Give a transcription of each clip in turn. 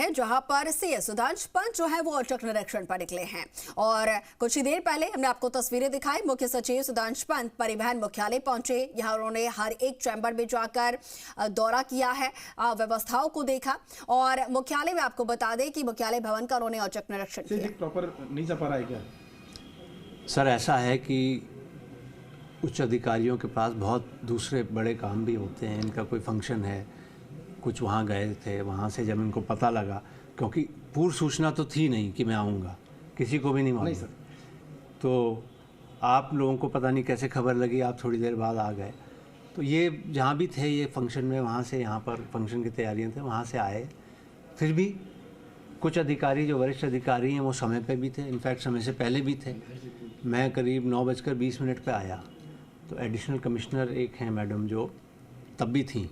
है जहां पर सीएस सुधांशु पंत जो है वो औचक निरीक्षण पर निकले हैं। और कुछ ही देर पहले हमने आपको तस्वीरें दिखाई। मुख्य सचिव सुधांशु पंत परिवहन मुख्यालय पहुंचे। यहां उन्होंने हर एक चैम्बर में जाकर दौरा किया है, व्यवस्थाओं को देखा। और मुख्यालय में आपको बता दें कि मुख्यालय भवन का उन्होंने औचक निरीक्षण किया। प्रॉपर नहीं जा पा रहा है क्या सर? ऐसा है कि उच्च अधिकारियों के पास बहुत दूसरे बड़े काम भी होते हैं। इनका कोई फंक्शन है, कुछ वहाँ गए थे, वहाँ से जब इनको पता लगा, क्योंकि पूर्व सूचना तो थी नहीं कि मैं आऊँगा, किसी को भी नहीं मालूम सर। तो आप लोगों को पता नहीं कैसे खबर लगी, आप थोड़ी देर बाद आ गए। तो ये जहाँ भी थे ये फंक्शन में, वहाँ से यहाँ पर फंक्शन की तैयारियाँ थे, वहाँ से आए। फिर भी कुछ अधिकारी जो वरिष्ठ अधिकारी हैं वो समय पे भी थे, इनफैक्ट समय से पहले भी थे। मैं करीब 9:20 पे आया तो एडिशनल कमिश्नर एक हैं मैडम जो तब भी थी,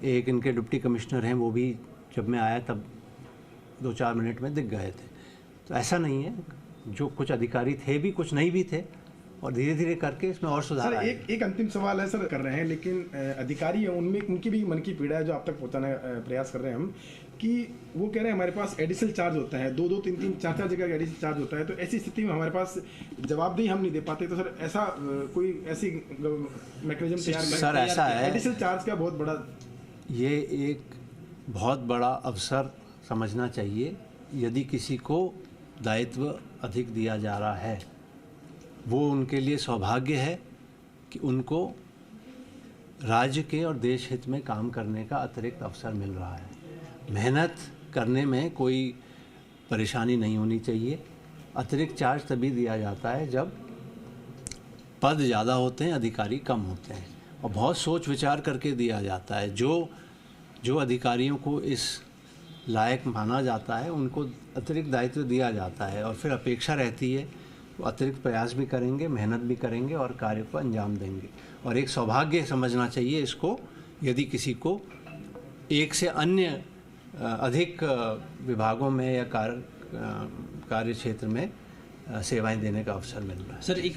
एक इनके डिप्टी कमिश्नर हैं, वो भी जब मैं आया तब 2-4 मिनट में दिख गए थे। तो ऐसा नहीं है, जो कुछ अधिकारी थे भी, कुछ नहीं भी थे, और धीरे धीरे करके इसमें और सुधार आया। एक अंतिम सवाल है सर, कर रहे हैं लेकिन अधिकारी हैं उनमें उनकी भी मन की पीड़ा है जो आप तक पहुंचाने प्रयास कर रहे हैं हम, कि वो कह रहे हैं हमारे पास एडिशनल चार्ज होता है, 2-2, 3-3, 4-4 जगह का एडिशनल चार्ज होता है। तो ऐसी स्थिति में हमारे पास जवाबदेही हम नहीं दे पाते। तो सर ऐसा कोई ऐसी मैकेनिज्म तैयार करें। सर ऐसा है, एडिशनल चार्ज का बहुत बड़ा, ये एक बहुत बड़ा अवसर समझना चाहिए। यदि किसी को दायित्व अधिक दिया जा रहा है, वो उनके लिए सौभाग्य है कि उनको राज्य के और देश हित में काम करने का अतिरिक्त अवसर मिल रहा है। मेहनत करने में कोई परेशानी नहीं होनी चाहिए। अतिरिक्त चार्ज तभी दिया जाता है जब पद ज़्यादा होते हैं, अधिकारी कम होते हैं, और बहुत सोच विचार करके दिया जाता है। जो अधिकारियों को इस लायक माना जाता है उनको अतिरिक्त दायित्व दिया जाता है, और फिर अपेक्षा रहती है वो अतिरिक्त प्रयास भी करेंगे, मेहनत भी करेंगे और कार्य को अंजाम देंगे। और एक सौभाग्य समझना चाहिए इसको, यदि किसी को एक से अन्य अधिक विभागों में या कार्य क्षेत्र में सेवाएं देने का अवसर मिल रहा है। सर एक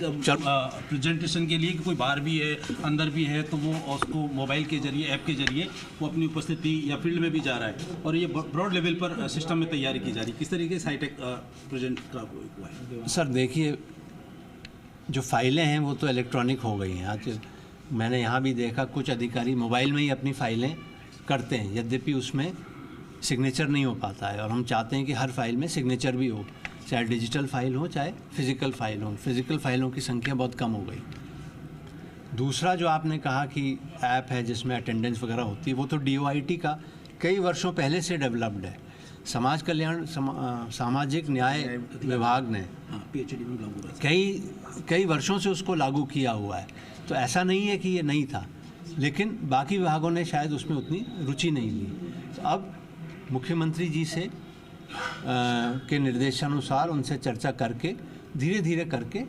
प्रेजेंटेशन के लिए कि कोई बाहर भी है अंदर भी है तो वो उसको मोबाइल के जरिए, ऐप के जरिए वो अपनी उपस्थिति या फील्ड में भी जा रहा है, और ये ब्रॉड लेवल पर सिस्टम में तैयारी की जा रही है। किस तरीके से हाईटेक प्रेजेंट हुआ है? सर देखिए, जो फाइलें हैं वो तो इलेक्ट्रॉनिक हो गई हैं। आज मैंने यहाँ भी देखा कुछ अधिकारी मोबाइल में ही अपनी फाइलें करते हैं, यद्यपि उसमें सिग्नेचर नहीं हो पाता है, और हम चाहते हैं कि हर फाइल में सिग्नेचर भी हो, चाहे डिजिटल फाइल हो चाहे फिज़िकल फाइल हो। फिज़िकल फाइलों की संख्या बहुत कम हो गई। दूसरा जो आपने कहा कि ऐप है जिसमें अटेंडेंस वगैरह होती है, वो तो DOIT का कई वर्षों पहले से डेवलप्ड है। समाज कल्याण सामाजिक न्याय विभाग ने PhD में लागू है, कई वर्षों से उसको लागू किया हुआ है। तो ऐसा नहीं है कि ये नहीं था, लेकिन बाकी विभागों ने शायद उसमें उतनी रुचि नहीं ली। तो अब मुख्यमंत्री जी से के निर्देशानुसार उनसे चर्चा करके धीरे धीरे करके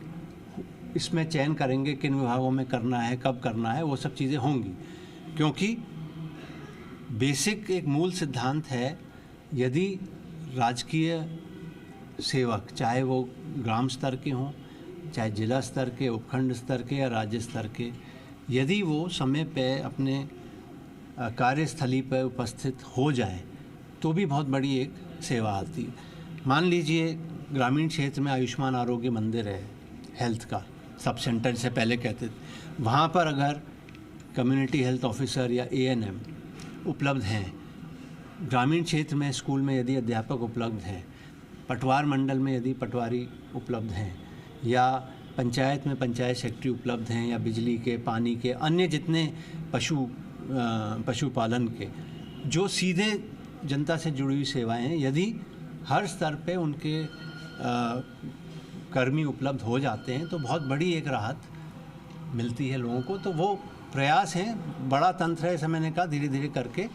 इसमें चयन करेंगे किन विभागों में करना है, कब करना है, वो सब चीज़ें होंगी। क्योंकि बेसिक एक मूल सिद्धांत है, यदि राजकीय सेवक चाहे वो ग्राम स्तर के हों, चाहे जिला स्तर के, उपखंड स्तर के या राज्य स्तर के, यदि वो समय पे अपने कार्यस्थली पर उपस्थित हो जाए तो भी बहुत बड़ी एक सेवा आती है। मान लीजिए ग्रामीण क्षेत्र में आयुष्मान आरोग्य मंदिर है, हेल्थ का सब सेंटर से पहले कहते थे, वहाँ पर अगर कम्युनिटी हेल्थ ऑफिसर या ANM उपलब्ध हैं, ग्रामीण क्षेत्र में स्कूल में यदि अध्यापक उपलब्ध हैं, पटवार मंडल में यदि पटवारी उपलब्ध हैं, या पंचायत में पंचायत सेक्रेटरी उपलब्ध हैं, या बिजली के, पानी के, अन्य जितने पशुपालन के जो सीधे जनता से जुड़ी हुई सेवाएं हैं, यदि हर स्तर पे उनके कर्मी उपलब्ध हो जाते हैं तो बहुत बड़ी एक राहत मिलती है लोगों को। तो वो प्रयास है, बड़ा तंत्र है, ऐसा मैंने कहा, धीरे धीरे करके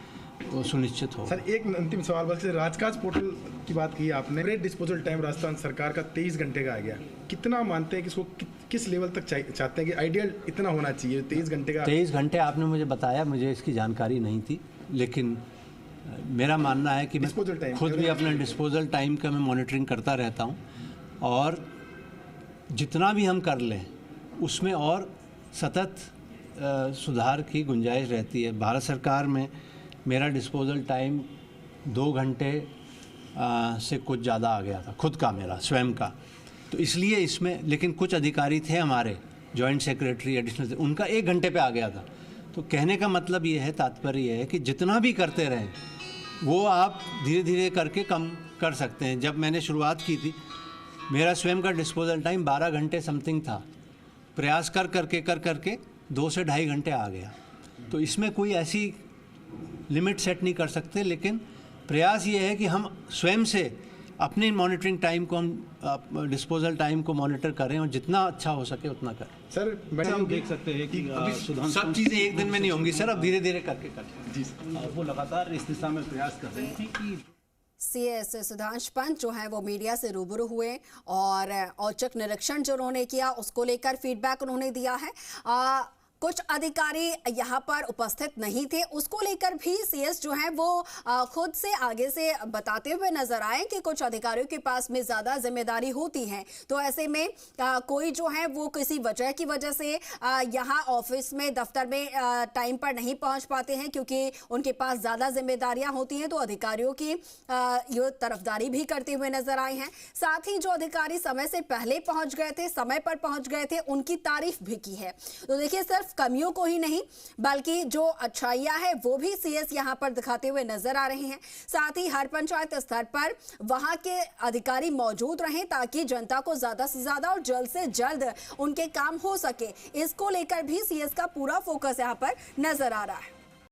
वो सुनिश्चित हो। सर एक अंतिम सवाल, बस राजकाज पोर्टल की बात की आपने, रेट डिस्पोजल टाइम राजस्थान सरकार का 23 घंटे का आ गया। कितना मानते हैं कि इसको किस लेवल तक चाहते हैं कि आइडियल इतना होना चाहिए 23 घंटे का? 23 घंटे आपने मुझे बताया, मुझे इसकी जानकारी नहीं थी, लेकिन मेरा मानना है कि मैं खुद भी अपने डिस्पोजल टाइम का मैं मॉनिटरिंग करता रहता हूँ, और जितना भी हम कर लें उसमें और सतत सुधार की गुंजाइश रहती है। भारत सरकार में मेरा डिस्पोजल टाइम 2 घंटे से कुछ ज़्यादा आ गया था, खुद का मेरा स्वयं का। तो इसलिए इसमें, लेकिन कुछ अधिकारी थे हमारे जॉइंट सेक्रेटरी एडिशनल, उनका 1 घंटे पे आ गया था। तो कहने का मतलब ये है, तात्पर्य ये है कि जितना भी करते रहें वो आप धीरे धीरे करके कम कर सकते हैं। जब मैंने शुरुआत की थी मेरा स्वयं का डिस्पोजल टाइम 12 घंटे समथिंग था, प्रयास कर करके 2 से ढाई घंटे आ गया। तो इसमें कोई ऐसी लिमिट सेट नहीं कर सकते, लेकिन प्रयास ये है कि हम स्वयं से अपने मॉनिटरिंग टाइम को, हम डिस्पोजल टाइम को मॉनिटर करें और जितना अच्छा हो सके उतना करें। सर हम देख सकते हैं कि सब चीज़ें एक दिन में नहीं होंगी सर, अब धीरे धीरे करके करें। जी वो लगातार इस दिशा में प्रयास कर रहे हैं कि CS सुधांश पंत जो है वो मीडिया से रूबरू हुए और औचक निरीक्षण जो उन्होंने किया उसको लेकर फीडबैक उन्होंने दिया है। कुछ अधिकारी यहाँ पर उपस्थित नहीं थे, उसको लेकर भी CS जो है वो खुद से आगे से बताते हुए नजर आए कि कुछ अधिकारियों के पास में ज़्यादा जिम्मेदारी होती है, तो ऐसे में कोई जो है वो किसी वजह की वजह से यहाँ ऑफिस में, दफ्तर में टाइम पर नहीं पहुँच पाते हैं क्योंकि उनके पास ज़्यादा जिम्मेदारियाँ होती हैं। तो अधिकारियों की ये तरफदारी भी करते हुए नजर आए हैं। साथ ही जो अधिकारी समय से पहले पहुँच गए थे, समय पर पहुँच गए थे, उनकी तारीफ भी की है। तो देखिए, सिर्फ कमियों को ही नहीं बल्कि जो अच्छाइयां है वो भी CS यहां पर दिखाते हुए नजर आ रहे हैं। साथ ही हर पंचायत स्तर पर वहां के अधिकारी मौजूद रहें ताकि जनता को ज्यादा से ज्यादा और जल्द से जल्द उनके काम हो सके। इसको लेकर भी CS का पूरा फोकस यहां पर नजर आ रहा है।